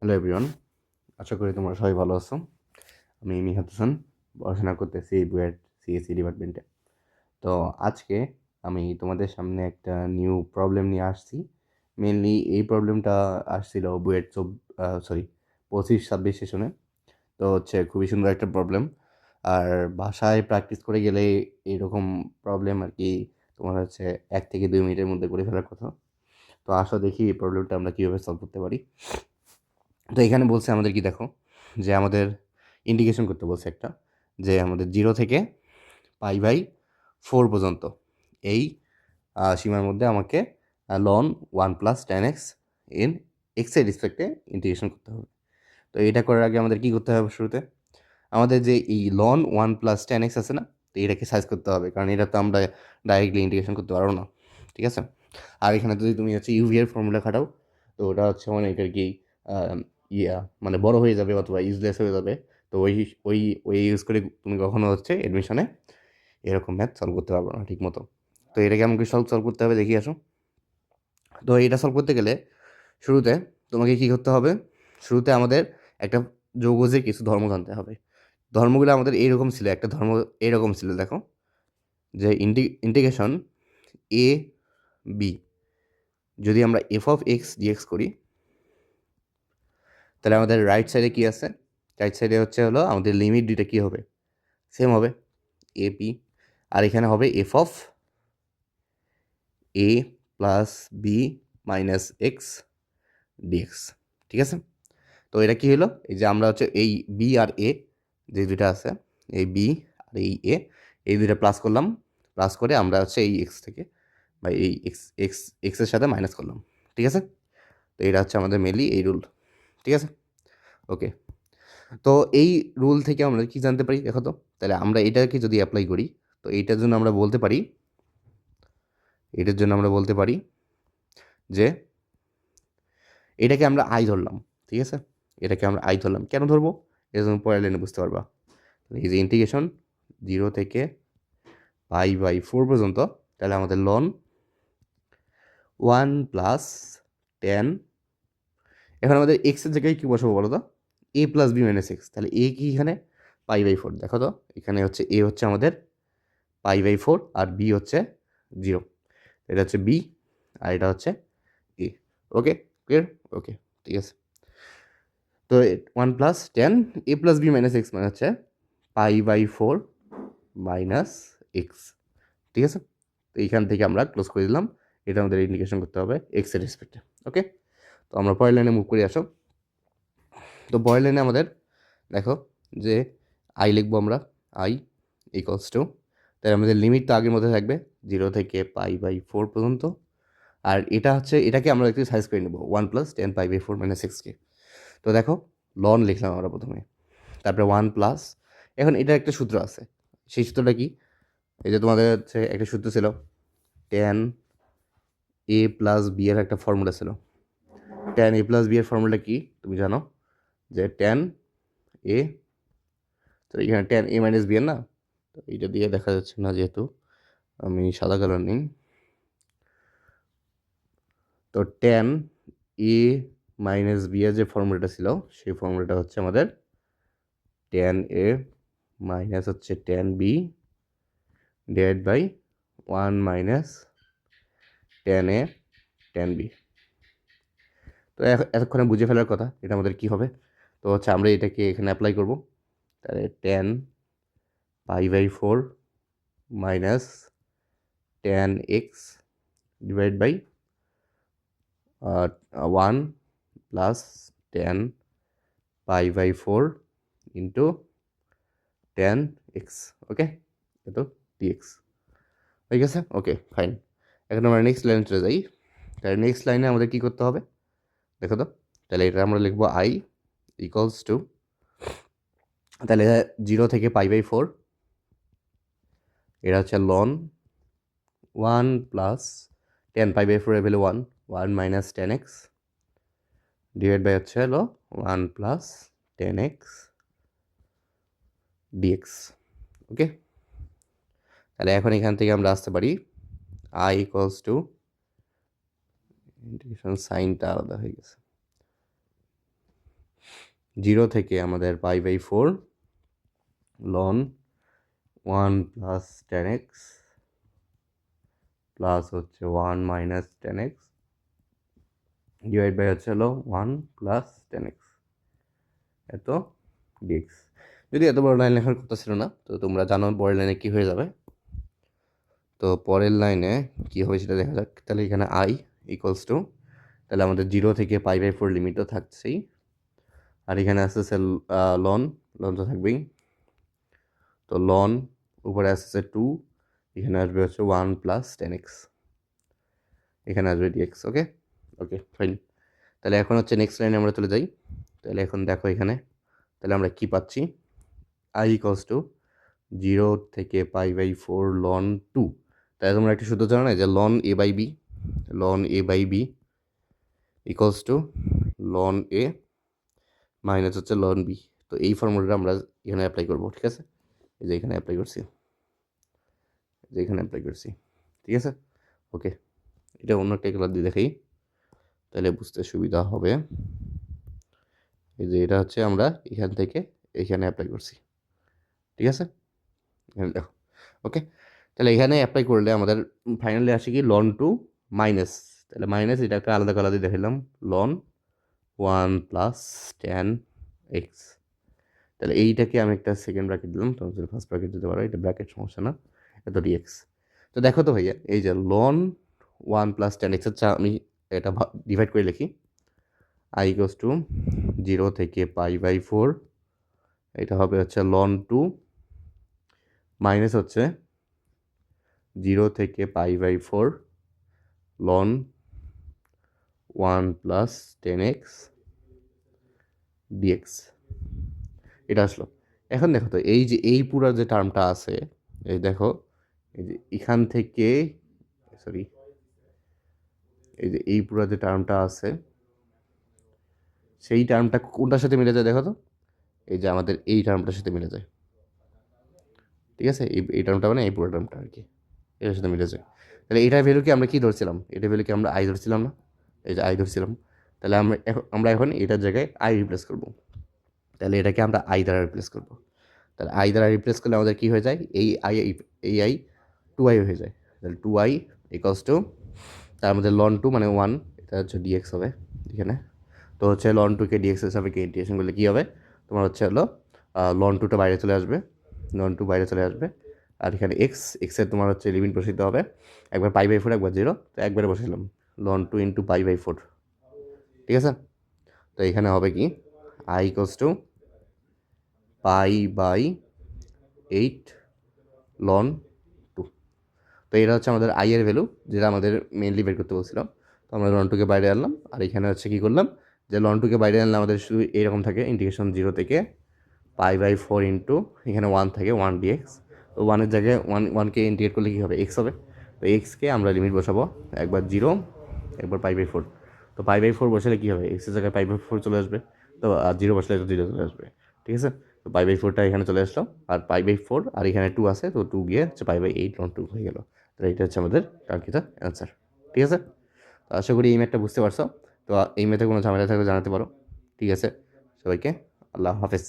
Hello everyone, আশা করি তোমরা সবাই ভালো আছো। আমি নিহাত হাসান, পড়াশোনা করতেছি বুয়েট সিএসসি ডিপার্টমেন্টে। তো আজকে আমি তোমাদের সামনে একটা নিউ প্রবলেম নিয়ে আসছি। মেনলি এই প্রবলেমটা আসছিল বুয়েট 25-26 সেশনে। তো হচ্ছে খুবই সুন্দর একটা প্রবলেম। আর বাসায় প্র্যাকটিস করে গেলে এইরকম প্রবলেম আর কি তোমার হচ্ছে 1 থেকে 2 মিনিটের মধ্যে করে ফেলার কথা। তো আসো দেখি এই প্রবলেমটা আমরা কীভাবে সলভ করতে পারি। তো এখানে বলছে আমাদের কি দেখো, যে আমাদের ইন্ডিকেশন করতে বলছে একটা, যে আমাদের 0 থেকে π/4 পর্যন্ত এই সীমার মধ্যে আমাকে লন 1 + tan x ইন এক্সের রেসপেক্টে ইন্টিগ্রেশন করতে হবে। তো এটা করার আগে আমাদের কি করতে হবে? শুরুতে আমাদের যে এই লন 1 + tan x আছে না, তো এটাকে সাইজ করতে হবে, কারণ এটা তো আমরা ডাইরেক্টলি ইন্টিগ্রেশন করতে পারবো না। ঠিক আছে। আর এখানে যদি তুমি হচ্ছে ইউভি এর ফর্মুলা খাটাও, তো ওটা হচ্ছে মানে এটার কি আহ, মানে বড় হয়ে যাবে অথবা ইউজলেস হয়ে যাবে। তো ওই ওই ওই ইউজ করে তুমি কখনো হচ্ছে এডমিশনে এরকম ম্যাথ সলভ করতে পারবো না ঠিক মতো। তো এটাকে আমাকে সলভ করতে হবে, দেখি আসো। তো এটা সলভ করতে গেলে শুরুতে তোমাকে কি করতে হবে? শুরুতে আমাদের একটা যৌগজের কিছু ধর্ম জানতে হবে। ধর্মগুলো আমাদের এইরকম ছিল, একটা ধর্ম এইরকম ছিল, দেখো, যে ইন্টিগ্রেশন এ বি, যদি আমরা f(x) dx করি, তাহলে আমাদের রাইট সাইডে কি আছে? রাইট সাইডে হলো আমাদের লিমিট দুইটা কি হবে? সেম হবে, এপি। আর এখানে হবে f(a+b-x) dx। ঠিক আছে। তো এটা কি হলো? এই যে আমরা হচ্ছে এই বি আর এ যে দুইটা আছে, এই বি আর এই দুইটা প্লাস করলাম, প্লাস করে আমরা হচ্ছে এই এক্স থেকে বা এই এক্সের সাথে মাইনাস করলাম। ঠিক আছে। তো এটা হচ্ছে আমাদের মেনলি এই রুল। ঠিক আছে, ওকে। তো এই রুল থেকে আমরা কি জানতে পারি দেখো তো? তাহলে আমরা এটাকে যদি অ্যাপ্লাই করি, তো এটার জন্য আমরা বলতে পারি, যে এটাকে আমরা আই ধরলাম। ঠিক আছে, এটাকে আমরা আই ধরলাম, কেন ধরবো এটা তুমি পরের লাইনে বুঝতে পারবা। এই যে ইন্টিগ্রেশন 0 থেকে π/4 পর্যন্ত, তাহলে আমাদের লন 1 + tan, এখন আমাদের এক্সের জায়গায় কি বসাবো বলো তো? a+b-x, তাহলে এ কি এখানে? π/4। দেখো তো, এখানে হচ্ছে এ হচ্ছে আমাদের π/4 আর বি হচ্ছে 0। এটা হচ্ছে বি আর এটা হচ্ছে এ। ওকে, ক্লিয়ার? ওকে, ঠিক আছে। তো 1 + tan a+b-x মানে হচ্ছে π/4 - x। ঠিক আছে। তো এইখান থেকে আমরা ক্লোজ করে দিলাম। এটা আমাদের ইন্ডিকেশন করতে হবে এক্সের রেসপেক্টে। ওকে, তো আমরা পরের লাইনে মুভ করে আসো। তো পরের লাইনে আমাদের দেখো, যে আই লিখবো আমরা, আই ইকুয়ালস টু, তাই আমাদের লিমিট তো আগের মধ্যে থাকবে 0 থেকে π/4 পর্যন্ত। আর এটা হচ্ছে, এটাকে আমরা একটু সাইজ করে নেবো 1 + tan π/4 - x কে। তো দেখো, লন লিখলাম আমরা প্রথমে, তারপরে 1 +, এখন এটার একটা সূত্র আছে। সেই সূত্রটা কি? এই যে তোমাদের হচ্ছে একটা সূত্র ছিল, tan a+b এর একটা ফর্মুলা ছিল। tan a+b এর ফর্মুলা কি তুমি জানো? যে tan a, তো এখানে tan a - b এর না, তো এইটা দিয়ে দেখা যাচ্ছে না যেহেতু আমি সাদা কালার নিই। তো tan a - b এর যে ফর্মুলাটা ছিল, সেই ফর্মুলাটা হচ্ছে আমাদের tan a মাইনাস হচ্ছে tan b divide by 1 - tan a tan b। তো এতক্ষণে বুঝে ফেলার কথা এটা আমাদের কি হবে। তো হচ্ছে আমরা এটাকে এখানে অ্যাপ্লাই করব। তাহলে tan π/4 minus tan x divide by 1 + tan π/4 into tan x। Okay, তো dx হয়ে গেছে। Okay, fine. এখন আমরা নেক্সট লাইনে চলে যাই। তাহলে নেক্সট লাইনে আমাদের কী করতে হবে দেখো তো? তাহলে এটা আমরা লিখবো আই ইকুয়ালস টু, তাহলে 0 থেকে π/4, এটা হচ্ছে লন 1 + tan π/4 এর value 1 - tan x divide by হচ্ছে 1 + tan x dx। ওকে, তাহলে এখন এখান থেকে আমরা আসতে পারি আই ইকুয়ালস টু, ইন্টিগ্রেশন সাইনটা আলাদা হয়ে গেছে, জিরো থেকে আমাদের পাই/4 লন 1 প্লাস 10x প্লাস হচ্ছে 1 মাইনাস 10x ডিভাইড বাই হচ্ছে হলো 1 প্লাস 10x এত ডিএক্স। যদি এত বড় লাইন লেখার কথা ছিল না, তো তোমরা জানো পরের লাইনে কী হয়ে যাবে। তো পরের লাইনে কী হবে সেটা দেখা যাক। তাহলে এখানে আই ইকুয়ালস টু, তাহলে আমাদের 0 থেকে পাই/4 লিমিট তো থাকছেই, আর এখানে আসতেছে লন তো থাকবেই। তো লন উপরে আসতেছে 2, এখানে আসবে হচ্ছে 1 প্লাস 10x, এখানে আসবে ডিএক্স। ওকে ওকে ফাইন। তাহলে এখন হচ্ছে নেক্সট লাইনে আমরা চলে যাই। তাহলে এখন দেখো এখানে, তাহলে আমরা কি পাচ্ছি, আই ইকুয়ালস টু 0 থেকে পাই/4 লন 2। তাহলে তোমরা একটু সূত্র জানো না, যে ln a/b equals to ln a minus হচ্ছে লন b। তো এই ফর্মুলাটা আমরা এখানে অ্যাপ্লাই করবো, ঠিক আছে। এই যে এখানে অ্যাপ্লাই করছি, ঠিক আছে। ওকে, এটা অন্য একটা কালার দিয়ে দেখাই, তাহলে বুঝতে সুবিধা হবে। এই যে এটা হচ্ছে আমরা এখান থেকে এখানে অ্যাপ্লাই করছি, ঠিক আছে। এখানে দেখো। ওকে, তাহলে এখানে অ্যাপ্লাই করলে আমাদের ফাইনালি আসে কি লন 2 মাইনাস, তাহলে মাইনাস এটা একটা আলাদা কালার দিয়ে দেখালাম, লন 1 প্লাস 10x। তাহলে এইটাকে আমি একটা সেকেন্ড ব্র্যাকেট দিলাম, তোমরা যদি ফার্স্ট ব্র্যাকেট দিতে পারো, এটা ব্র্যাকেট সমস্যা না, এত ডিএক্স। তো দেখো তো ভাইয়া, এই যে লন 1 প্লাস 10x হচ্ছে, আমি এটা ডিভাইড করে লিখি, আই ইকুয়ালস টু 0 থেকে পাই/4, এটা হবে হচ্ছে লন 2 মাইনাস হচ্ছে 0 থেকে পাই/4 লন 1 প্লাস 10x ডিএক্স। এটা আসলো। এখন দেখো তো, এই যে এই পুরো যে টার্মটা আছে, এই দেখো, এই যে এখান থেকে সরি, এই যে এই পুরো যে টার্মটা আছে, সেই টার্মটা কোনটার সাথে মিলে যায় দেখো তো, এই যে আমাদের এই টার্মটার সাথে মিলে যায়, ঠিক আছে। এই টার্মটা মানে এই পুরো টার্মটা আর কি, এটার সাথে মিলে যায়। তাহলে এটার ভ্যালু কি আমরা কী ধরছিলাম, এটার ভ্যালু কি আমরা আই ধরছিলাম না, এই যে আই ধরছিলাম। তাহলে আমরা এখন এটার জায়গায় আই রিপ্লেস করব। তাহলে এটাকে আমরা আই দ্বারা রিপ্লেস করব। তাহলে আই দ্বারা রিপ্লেস করলে আমাদের কী হয়ে যায়, এই আই 2i হয়ে যায়। তাহলে 2i ইকুয়ালস টু, তার মধ্যে লন 2 মানে 1, এটা হচ্ছে ডিএক্স হবে এখানে। তো হচ্ছে লন 2কে ডিএক্স হিসাবে ইন্টিগ্রেশন করলে কী হবে, তোমার হচ্ছে হলো লন 2টা বাইরে চলে আসবে, আর এখানে এক্সের তোমার হচ্ছে লিমিট বসাইতে হবে, একবার পাই/4 একবার 0, তো একবারে বসাইলাম লন 2 ইন্টু পাই/4, ঠিক আছে। তো এখানে হবে কি, আই ইকুয়ালস টু পাই/8 লন 2। তো এটা হচ্ছে আমাদের আই এর ভ্যালু, যেটা আমাদের মেইনলি বের করতে বলছিলাম। তো আমরা লন 2কে বাইরে আনলাম, আর এখানে হচ্ছে কী করলাম, যে লন 2কে বাইরে আনলে আমাদের শুধু এরকম থাকে, ইন্টিগ্রেশন 0 থেকে পাই/4 ইন্টু এখানে 1 থাকে 1 ডিএক্স। তো 1-এর জায়গায় 1কে ইন্টিগ্রেট করলে কী হবে, এক্স হবে। তো এক্সকে আমরা লিমিট বসাবো, একবার 0 একবার পাই/4। তো পাই/4 বসালে কী হবে, এক্সের জায়গায় পাই/4 চলে আসবে, তো আর 0 বসালে তো 0 চলে আসবে, ঠিক আছে। তো পাই/4টা এখানে চলে আসলো, আর পাই/4 আর এখানে 2 আছে, তো 2 গিয়ে হচ্ছে পাই/8 লন 2 হয়ে গেল। তো এটা হচ্ছে আমাদের কাঙ্ক্ষিত অ্যান্সার, ঠিক আছে। তো আশা করি এই ম্যাথটা বুঝতে পারছো। তো এই ম্যাথে কোনো ঝামেলা থাকলে জানাতে পারো, ঠিক আছে। সবাইকে আল্লাহ হাফেজ।